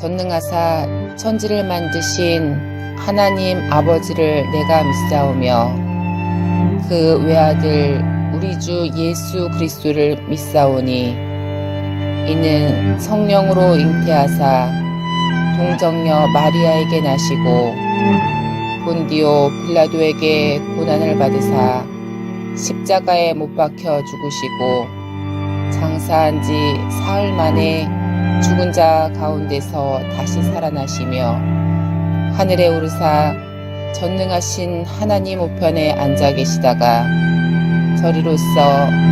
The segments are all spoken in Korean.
전능하사 천지를 만드신 하나님 아버지를 내가 믿사오며 그 외아들 우리 주 예수 그리스도를 믿사오니 이는 성령으로 잉태하사 동정녀 마리아에게 나시고 본디오 빌라도에게 고난을 받으사 십자가에 못 박혀 죽으시고 장사한 지 사흘 만에 죽은 자 가운데서 다시 살아나시며 하늘에 오르사 전능하신 하나님 우편에 앉아 계시다가 저리로서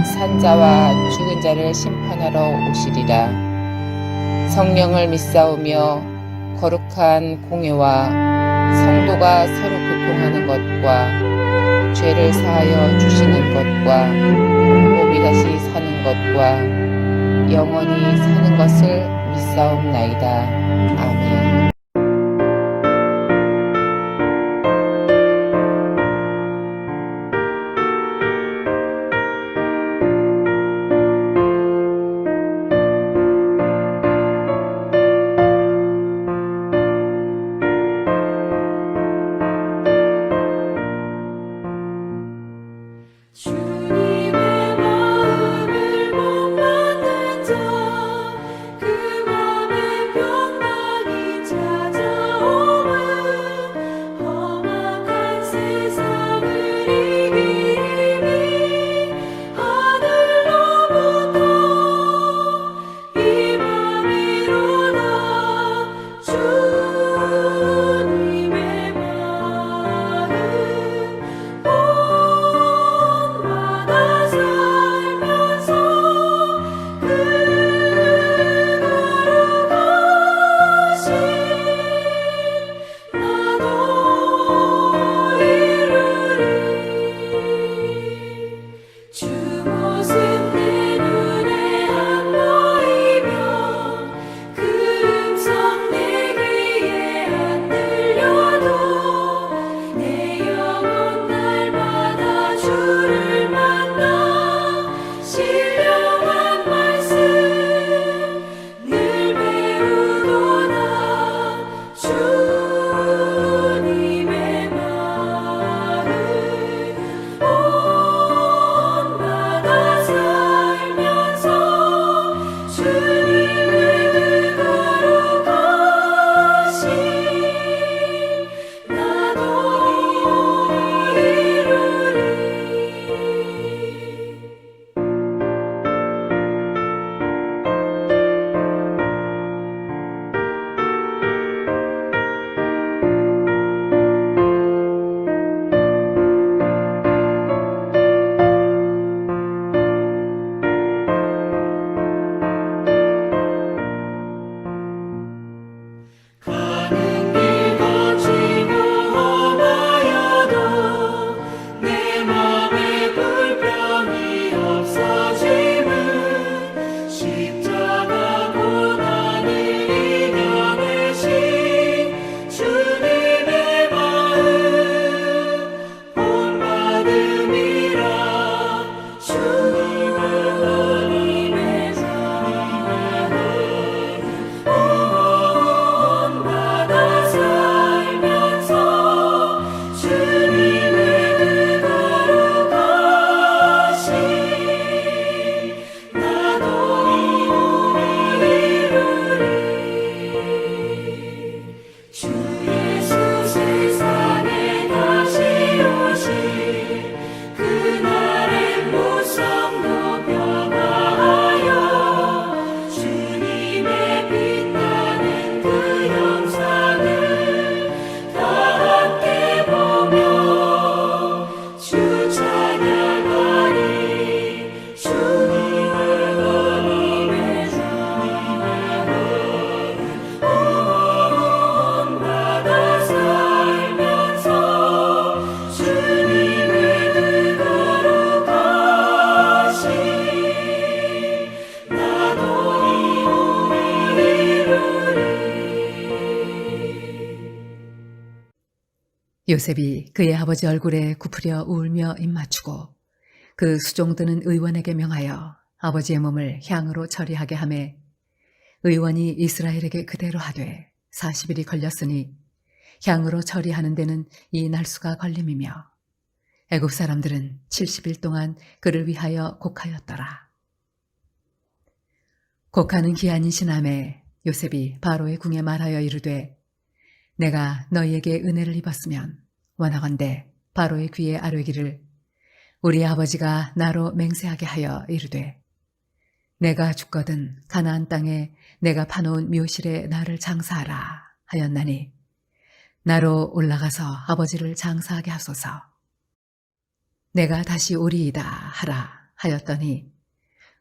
산자와 죽은 자를 심판하러 오시리라. 성령을 믿사오며 거룩한 공회와 성도가 서로 교통하는 것과 죄를 사하여 주시는 것과 몸이 다시 사는 것과 영원히 사는 것을 믿사옵나이다. 아멘. 요셉이 그의 아버지 얼굴에 굽으려 울며 입맞추고 그 수종드는 의원에게 명하여 아버지의 몸을 향으로 처리하게 하매 의원이 이스라엘에게 그대로 하되 40일이 걸렸으니 향으로 처리하는 데는 이 날수가 걸림이며 애굽 사람들은 70일 동안 그를 위하여 곡하였더라. 곡하는 기한이 지남에 요셉이 바로의 궁에 말하여 이르되 내가 너희에게 은혜를 입었으면 원하건대 바로의 귀에 아뢰기를 우리 아버지가 나로 맹세하게 하여 이르되 내가 죽거든 가나안 땅에 내가 파놓은 묘실에 나를 장사하라 하였나니 나로 올라가서 아버지를 장사하게 하소서. 내가 다시 오리이다 하라 하였더니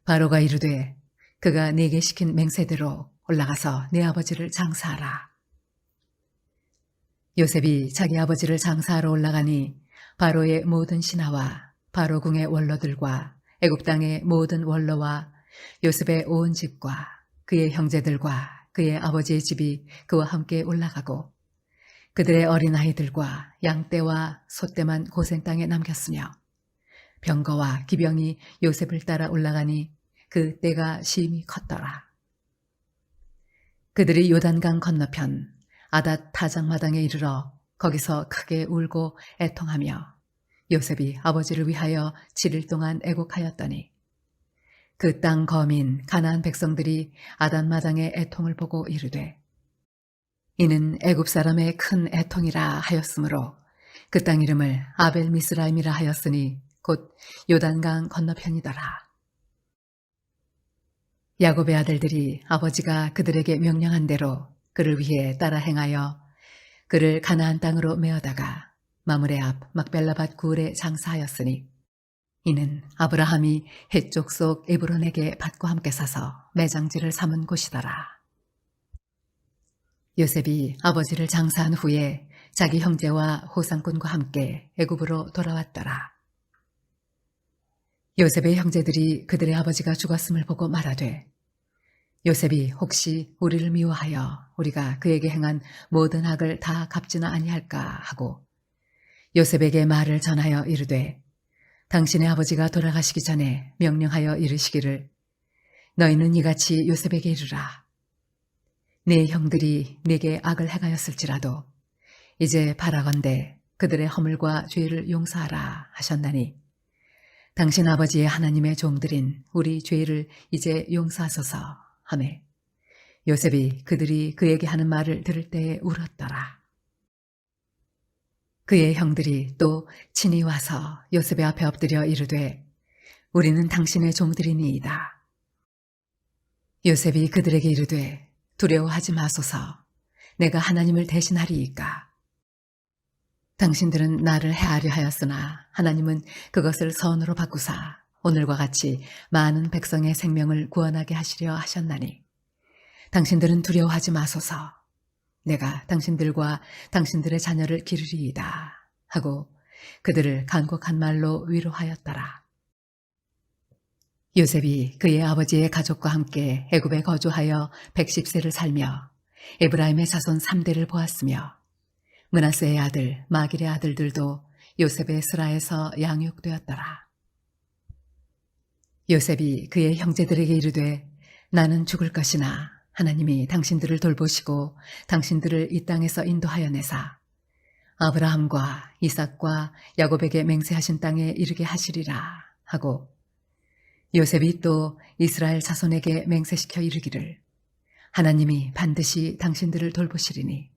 바로가 이르되 그가 네게 시킨 맹세대로 올라가서 네 아버지를 장사하라. 요셉이 자기 아버지를 장사하러 올라가니 바로의 모든 신하와 바로 궁의 원로들과 애굽 땅의 모든 원로와 요셉의 온 집과 그의 형제들과 그의 아버지의 집이 그와 함께 올라가고 그들의 어린아이들과 양떼와 소떼만 고센 땅에 남겼으며 병거와 기병이 요셉을 따라 올라가니 그 때가 심히 컸더라. 그들이 요단강 건너편 아닷 타작마당에 이르러 거기서 크게 울고 애통하며 요셉이 아버지를 위하여 7일 동안 애곡하였더니 그 땅 거민 가나안 백성들이 아닷 마당의 애통을 보고 이르되 이는 애굽 사람의 큰 애통이라 하였으므로 그 땅 이름을 아벨 미스라임이라 하였으니 곧 요단강 건너편이더라. 야곱의 아들들이 아버지가 그들에게 명령한 대로 그를 위해 따라 행하여 그를 가나안 땅으로 메어다가 마므레 앞 막벨라밧 굴에 장사하였으니 이는 아브라함이 헷족 속 에브론에게 밭과 함께 사서 매장지를 삼은 곳이더라. 요셉이 아버지를 장사한 후에 자기 형제와 호상꾼과 함께 애굽으로 돌아왔더라. 요셉의 형제들이 그들의 아버지가 죽었음을 보고 말하되 요셉이 혹시 우리를 미워하여 우리가 그에게 행한 모든 악을 다 갚지는 아니할까 하고 요셉에게 말을 전하여 이르되 당신의 아버지가 돌아가시기 전에 명령하여 이르시기를 너희는 이같이 요셉에게 이르라. 네 형들이 네게 악을 행하였을지라도 이제 바라건대 그들의 허물과 죄를 용서하라 하셨나니 당신 아버지의 하나님의 종들인 우리 죄를 이제 용서하소서 하매 요셉이 그들이 그에게 하는 말을 들을 때에 울었더라. 그의 형들이 또 친히 와서 요셉의 앞에 엎드려 이르되 우리는 당신의 종들이니이다. 요셉이 그들에게 이르되 두려워하지 마소서. 내가 하나님을 대신하리이까. 당신들은 나를 해하려 하였으나 하나님은 그것을 선으로 바꾸사 오늘과 같이 많은 백성의 생명을 구원하게 하시려 하셨나니 당신들은 두려워하지 마소서. 내가 당신들과 당신들의 자녀를 기르리이다 하고 그들을 간곡한 말로 위로하였더라. 요셉이 그의 아버지의 가족과 함께 애굽에 거주하여 110세를 살며 에브라임의 자손 3대를 보았으며 므낫세의 아들 마길의 아들들도 요셉의 스라에서 양육되었더라. 요셉이 그의 형제들에게 이르되 나는 죽을 것이나 하나님이 당신들을 돌보시고 당신들을 이 땅에서 인도하여 내사 아브라함과 이삭과 야곱에게 맹세하신 땅에 이르게 하시리라 하고 요셉이 또 이스라엘 자손에게 맹세시켜 이르기를 하나님이 반드시 당신들을 돌보시리니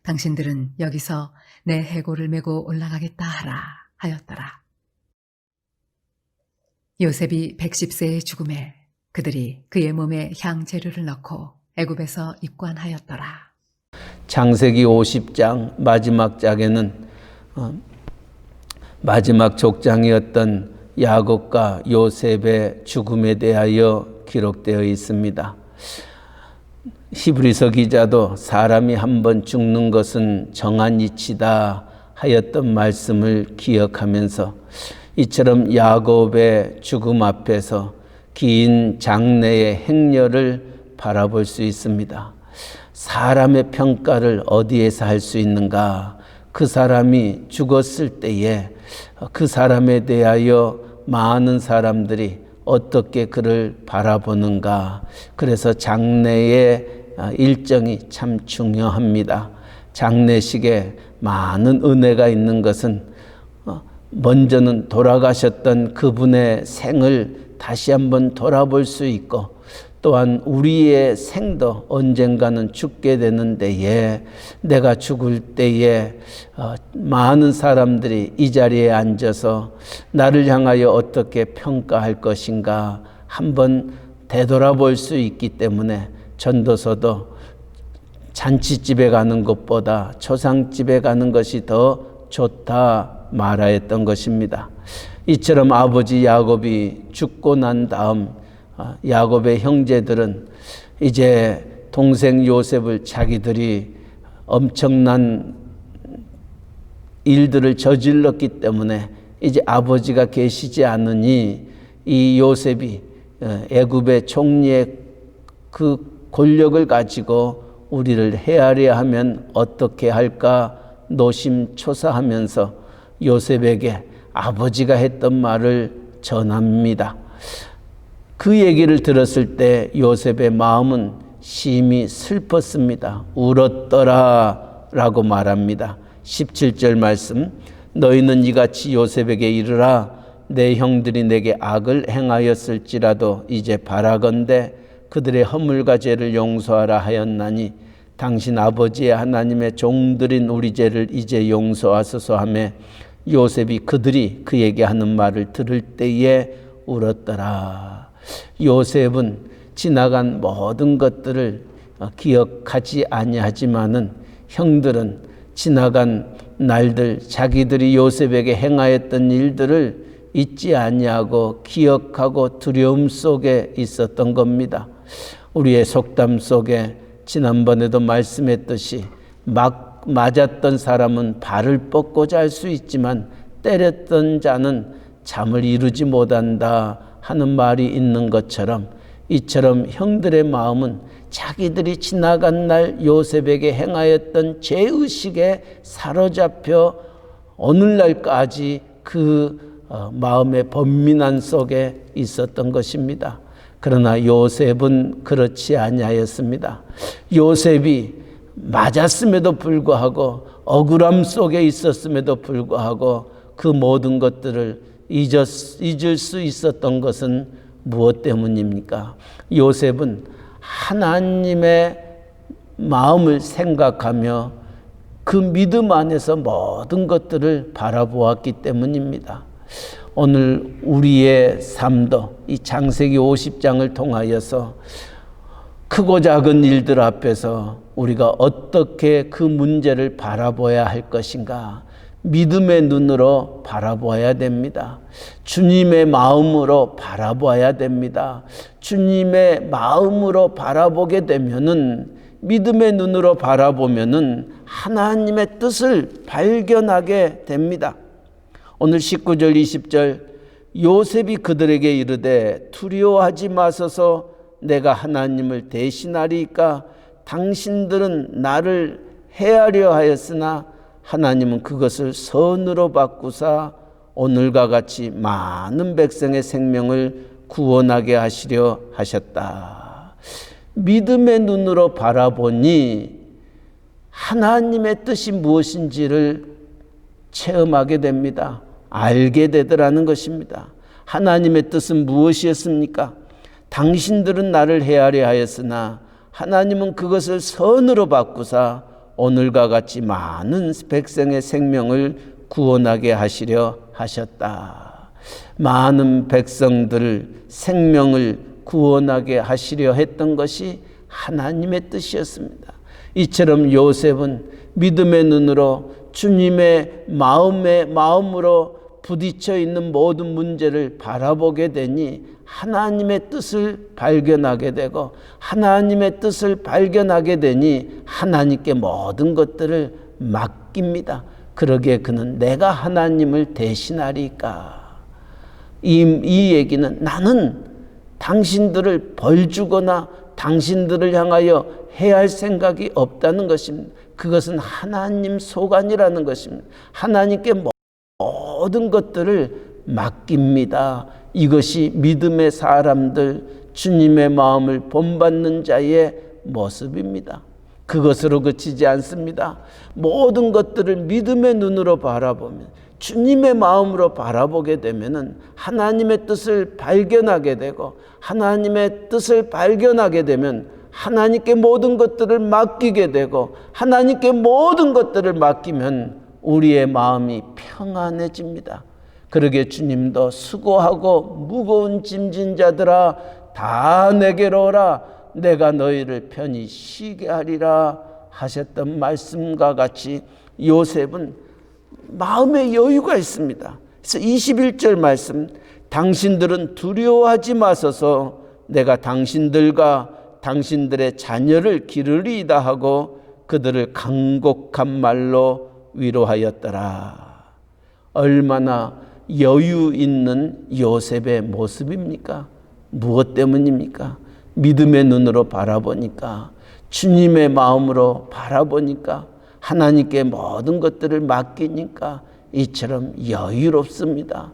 당신들은 여기서 내 해골을 메고 올라가겠다 하라 하였더라. 요셉이 110세의 죽음에 그들이 그의 몸에 향재료를 넣고 애굽에서 입관하였더라. 창세기 50장 마지막 장에는 마지막 족장이었던 야곱과 요셉의 죽음에 대하여 기록되어 있습니다. 히브리서 기자도 사람이 한번 죽는 것은 정한 이치다 하였던 말씀을 기억하면서 이처럼 야곱의 죽음 앞에서 긴 장래의 행렬을 바라볼 수 있습니다. 사람의 평가를 어디에서 할 수 있는가? 그 사람이 죽었을 때에 그 사람에 대하여 많은 사람들이 어떻게 그를 바라보는가. 그래서 장례의 일정이 참 중요합니다. 장례식에 많은 은혜가 있는 것은 먼저는 돌아가셨던 그분의 생을 다시 한번 돌아볼 수 있고, 또한 우리의 생도 언젠가는 죽게 되는 때에, 내가 죽을 때에 많은 사람들이 이 자리에 앉아서 나를 향하여 어떻게 평가할 것인가 한번 되돌아볼 수 있기 때문에 전도서도 잔치집에 가는 것보다 초상집에 가는 것이 더 좋다 말하였던 것입니다. 이처럼 아버지 야곱이 죽고 난 다음 야곱의 형제들은 이제 동생 요셉을 자기들이 엄청난 일들을 저질렀기 때문에 이제 아버지가 계시지 않으니 이 요셉이 애굽의 총리의 그 권력을 가지고 우리를 헤아려 하면 어떻게 할까 노심초사하면서 요셉에게 아버지가 했던 말을 전합니다. 그 얘기를 들었을 때 요셉의 마음은 심히 슬펐습니다. 울었더라 라고 말합니다. 17절 말씀, 너희는 이같이 요셉에게 이르라. 내 형들이 내게 악을 행하였을지라도 이제 바라건대 그들의 허물과 죄를 용서하라 하였나니 당신 아버지의 하나님의 종들인 우리 죄를 이제 용서하소서 하며 요셉이 그들이 그에게 하는 말을 들을 때에 울었더라. 요셉은 지나간 모든 것들을 기억하지 아니하지만은 형들은 지나간 날들 자기들이 요셉에게 행하였던 일들을 잊지 아니하고 기억하고 두려움 속에 있었던 겁니다. 우리의 속담 속에 지난번에도 말씀했듯이 막 맞았던 사람은 발을 뻗고 잘 수 있지만 때렸던 자는 잠을 이루지 못한다 하는 말이 있는 것처럼, 이처럼 형들의 마음은 자기들이 지나간 날 요셉에게 행하였던 죄의식에 사로잡혀 오늘날까지 그 마음의 번민한 속에 있었던 것입니다. 그러나 요셉은 그렇지 아니하였습니다. 요셉이 맞았음에도 불구하고 억울함 속에 있었음에도 불구하고 그 모든 것들을 잊을 수 있었던 것은 무엇 때문입니까? 요셉은 하나님의 마음을 생각하며 그 믿음 안에서 모든 것들을 바라보았기 때문입니다. 오늘 우리의 삶도 이 창세기 50장을 통하여서 크고 작은 일들 앞에서 우리가 어떻게 그 문제를 바라봐야 할 것인가, 믿음의 눈으로 바라봐야 됩니다. 주님의 마음으로 바라봐야 됩니다. 주님의 마음으로 바라보게 되면은, 믿음의 눈으로 바라보면은 하나님의 뜻을 발견하게 됩니다. 오늘 19절 20절, 요셉이 그들에게 이르되 두려워하지 마소서, 내가 하나님을 대신하리이까. 당신들은 나를 해하려 하였으나 하나님은 그것을 선으로 바꾸사 오늘과 같이 많은 백성의 생명을 구원하게 하시려 하셨다. 믿음의 눈으로 바라보니 하나님의 뜻이 무엇인지를 체험하게 됩니다. 알게 되더라는 것입니다. 하나님의 뜻은 무엇이었습니까? 당신들은 나를 헤아려 하였으나 하나님은 그것을 선으로 바꾸사 오늘과 같이 많은 백성의 생명을 구원하게 하시려 하셨다. 많은 백성들 생명을 구원하게 하시려 했던 것이 하나님의 뜻이었습니다. 이처럼 요셉은 믿음의 눈으로 주님의 마음으로 부딪혀 있는 모든 문제를 바라보게 되니 하나님의 뜻을 발견하게 되고, 하나님의 뜻을 발견하게 되니 하나님께 모든 것들을 맡깁니다. 그러기에 그는 내가 하나님을 대신하리까. 이 얘기는 나는 당신들을 벌 주거나 당신들을 향하여 해야 할 생각이 없다는 것입니다. 그것은 하나님 소관이라는 것입니다. 하나님께 모든 것들을 맡깁니다. 이것이 믿음의 사람들, 주님의 마음을 본받는 자의 모습입니다. 그것으로 그치지 않습니다. 모든 것들을 믿음의 눈으로 바라보면, 주님의 마음으로 바라보게 되면은 하나님의 뜻을 발견하게 되고, 하나님의 뜻을 발견하게 되면 하나님께 모든 것들을 맡기게 되고, 하나님께 모든 것들을 맡기면 우리의 마음이 평안해집니다. 그러게 주님도 수고하고 무거운 짐진 자들아 다 내게로 오라, 내가 너희를 편히 쉬게 하리라 하셨던 말씀과 같이 요셉은 마음의 여유가 있습니다. 그래서 21절 말씀, 당신들은 두려워하지 마소서, 내가 당신들과 당신들의 자녀를 기르리이다 하고 그들을 간곡한 말로 위로하였더라. 얼마나 여유 있는 요셉의 모습입니까? 무엇 때문입니까? 믿음의 눈으로 바라보니까, 주님의 마음으로 바라보니까, 하나님께 모든 것들을 맡기니까 이처럼 여유롭습니다.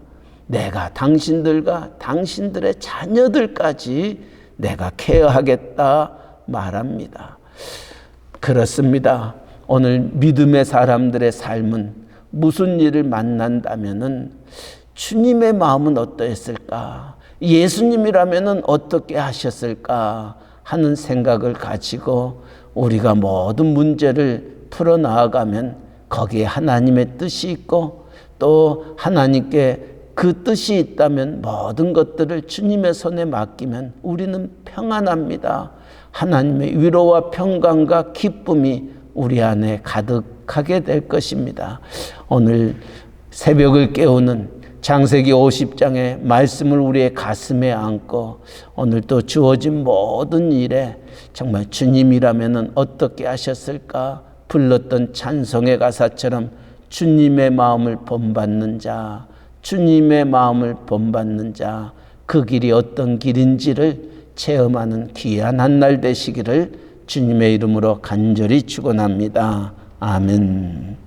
내가 당신들과 당신들의 자녀들까지 내가 케어하겠다 말합니다. 그렇습니다. 오늘 믿음의 사람들의 삶은 무슨 일을 만난다면은 주님의 마음은 어떠했을까? 예수님이라면은 어떻게 하셨을까? 하는 생각을 가지고 우리가 모든 문제를 풀어나가면 거기에 하나님의 뜻이 있고, 또 하나님께 그 뜻이 있다면 모든 것들을 주님의 손에 맡기면 우리는 평안합니다. 하나님의 위로와 평강과 기쁨이 우리 안에 가득하게 될 것입니다. 오늘 새벽을 깨우는 창세기 50장의 말씀을 우리의 가슴에 안고 오늘 또 주어진 모든 일에 정말 주님이라면 어떻게 하셨을까? 불렀던 찬송의 가사처럼 주님의 마음을 본받는 자, 주님의 마음을 본받는 자, 그 길이 어떤 길인지를 체험하는 귀한 한 날 되시기를 주님의 이름으로 간절히 축원합니다. 아멘.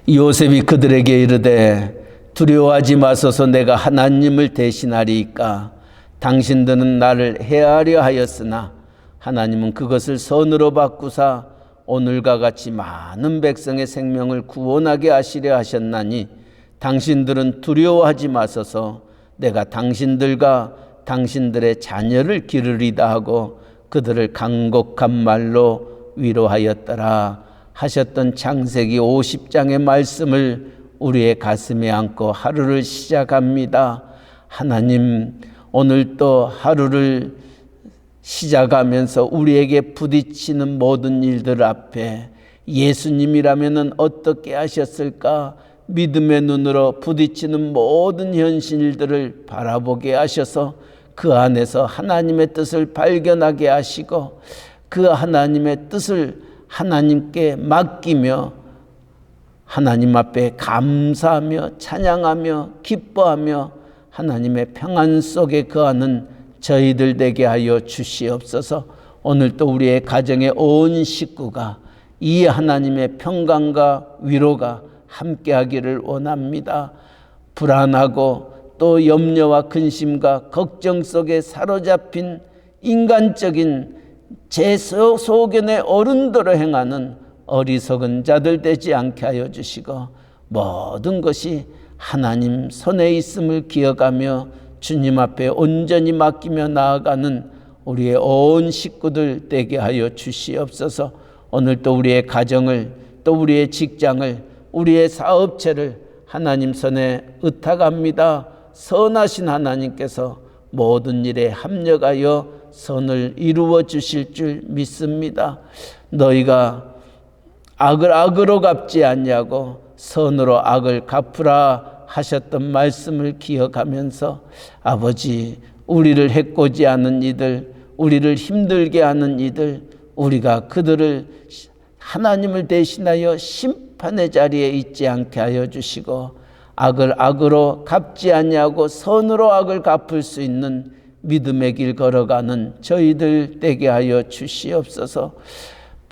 요셉이 그들에게 이르되 두려워하지 마소서, 내가 하나님을 대신하리이까. 당신들은 나를 해하려 하였으나 하나님은 그것을 선으로 바꾸사 오늘과 같이 많은 백성의 생명을 구원하게 하시려 하셨나니 당신들은 두려워하지 마소서, 내가 당신들과 당신들의 자녀를 기르리다 하고 그들을 간곡한 말로 위로하였더라 하셨던 창세기 50장의 말씀을 우리의 가슴에 안고 하루를 시작합니다. 하나님, 오늘 또 하루를 시작하면서 우리에게 부딪히는 모든 일들 앞에 예수님이라면 어떻게 하셨을까? 믿음의 눈으로 부딪히는 모든 현실들을 바라보게 하셔서 그 안에서 하나님의 뜻을 발견하게 하시고 그 하나님의 뜻을 하나님께 맡기며 하나님 앞에 감사하며 찬양하며 기뻐하며 하나님의 평안 속에 거하는 저희들 되게 하여 주시옵소서. 오늘 또 우리의 가정의 온 식구가 이 하나님의 평강과 위로가 함께하기를 원합니다. 불안하고 또 염려와 근심과 걱정 속에 사로잡힌 인간적인 제 소견의 어른대로 행하는 어리석은 자들 되지 않게 하여 주시고 모든 것이 하나님 손에 있음을 기억하며 주님 앞에 온전히 맡기며 나아가는 우리의 온 식구들 되게 하여 주시옵소서. 오늘 또 우리의 가정을, 또 우리의 직장을, 우리의 사업체를 하나님 손에 의탁합니다. 선하신 하나님께서 모든 일에 합력하여 선을 이루어 주실 줄 믿습니다. 너희가 악을 악으로 갚지 않냐고 선으로 악을 갚으라 하셨던 말씀을 기억하면서 아버지, 우리를 해코지 하는 이들, 우리를 힘들게 하는 이들, 우리가 그들을 하나님을 대신하여 심판의 자리에 있지 않게 하여 주시고 악을 악으로 갚지 않냐고 선으로 악을 갚을 수 있는 믿음의 길 걸어가는 저희들 되게 하여 주시옵소서.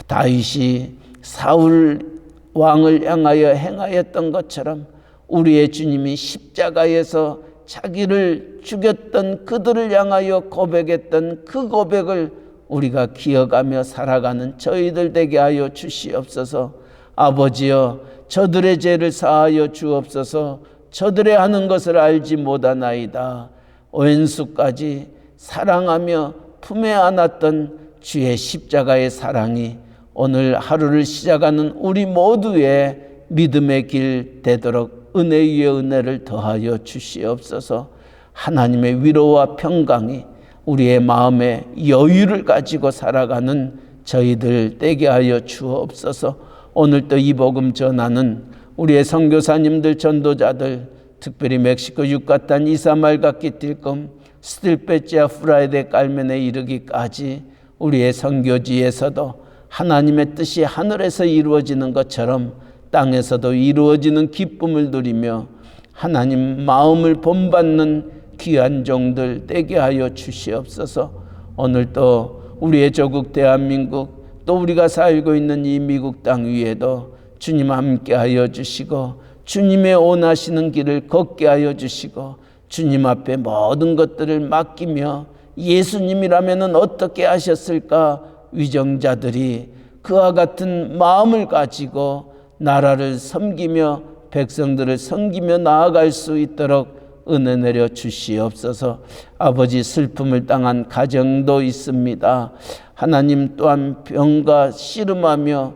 다윗이 사울 왕을 향하여 행하였던 것처럼 우리의 주님이 십자가에서 자기를 죽였던 그들을 향하여 고백했던 그 고백을 우리가 기억하며 살아가는 저희들 되게 하여 주시옵소서. 아버지여, 저들의 죄를 사하여 주옵소서. 저들의 하는 것을 알지 못하나이다. 왼수까지 사랑하며 품에 안았던 주의 십자가의 사랑이 오늘 하루를 시작하는 우리 모두의 믿음의 길 되도록 은혜 위에 은혜를 더하여 주시옵소서. 하나님의 위로와 평강이 우리의 마음에 여유를 가지고 살아가는 저희들 되게 하여 주옵소서. 오늘도 이 복음 전하는 우리의 선교사님들, 전도자들, 특별히 멕시코 유카탄 이사말과 끼틸금 스틸페치아 프라이데 깔멘에 이르기까지 우리의 선교지에서도 하나님의 뜻이 하늘에서 이루어지는 것처럼 땅에서도 이루어지는 기쁨을 누리며 하나님 마음을 본받는 귀한 종들 되게 하여 주시옵소서. 오늘도 우리의 조국 대한민국, 또 우리가 살고 있는 이 미국 땅 위에도 주님 함께 하여 주시고 주님의 원하시는 길을 걷게 하여 주시고 주님 앞에 모든 것들을 맡기며 예수님이라면 어떻게 하셨을까 위정자들이 그와 같은 마음을 가지고 나라를 섬기며 백성들을 섬기며 나아갈 수 있도록 은혜 내려 주시옵소서. 아버지, 슬픔을 당한 가정도 있습니다. 하나님 또한 병과 씨름하며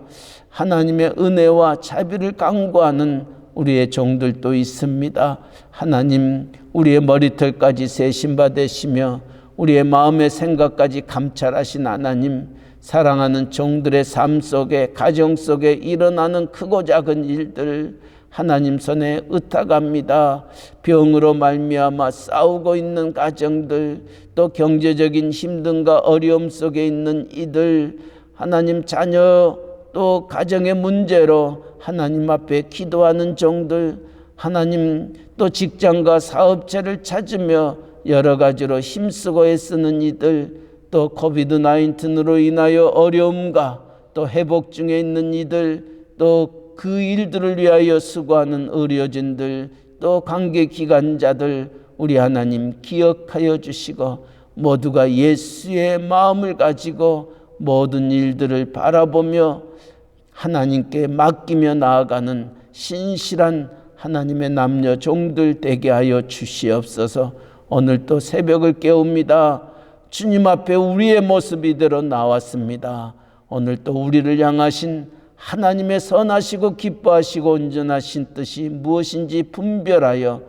하나님의 은혜와 자비를 강구하는 우리의 종들도 있습니다. 하나님, 우리의 머리털까지 세심바 되시며 우리의 마음의 생각까지 감찰하신 하나님, 사랑하는 종들의 삶 속에, 가정 속에 일어나는 크고 작은 일들 하나님 손에 의탁합니다. 병으로 말미암아 싸우고 있는 가정들, 또 경제적인 힘듦과 어려움 속에 있는 이들, 하나님 자녀 또 가정의 문제로 하나님 앞에 기도하는 종들, 하나님 또 직장과 사업체를 찾으며 여러 가지로 힘쓰고 애쓰는 이들, 또 코비드-19으로 인하여 어려움과 또 회복 중에 있는 이들, 또 그 일들을 위하여 수고하는 의료진들, 또 관계기관자들, 우리 하나님 기억하여 주시고 모두가 예수의 마음을 가지고 모든 일들을 바라보며 하나님께 맡기며 나아가는 신실한 하나님의 남녀 종들 되게 하여 주시옵소서. 오늘 또 새벽을 깨웁니다. 주님 앞에 우리의 모습 이대로 나왔습니다. 오늘 또 우리를 향하신 하나님의 선하시고 기뻐하시고 온전하신 뜻이 무엇인지 분별하여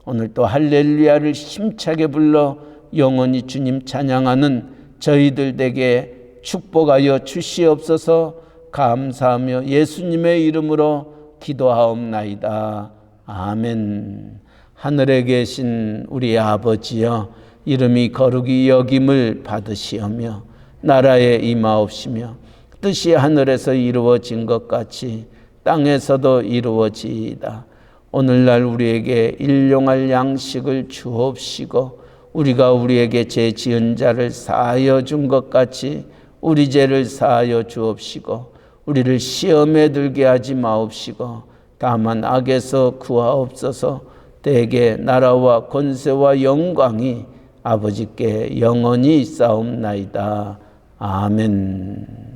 오늘 또 할렐루야를 힘차게 불러 영원히 주님 찬양하는 저희들 에게 축복하여 주시옵소서. 감사하며 예수님의 이름으로 기도하옵나이다. 아멘. 하늘에 계신 우리 아버지여, 이름이 거룩히 여김을 받으시오며 나라에 임하옵시며 뜻이 하늘에서 이루어진 것 같이 땅에서도 이루어지이다. 오늘날 우리에게 일용할 양식을 주옵시고 우리가 우리에게 죄 지은 자를 사하여 준 것 같이 우리 죄를 사하여 주옵시고 우리를 시험에 들게 하지 마옵시고 다만 악에서 구하옵소서. 대개 나라와 권세와 영광이 아버지께 영원히 있사옵나이다. 아멘.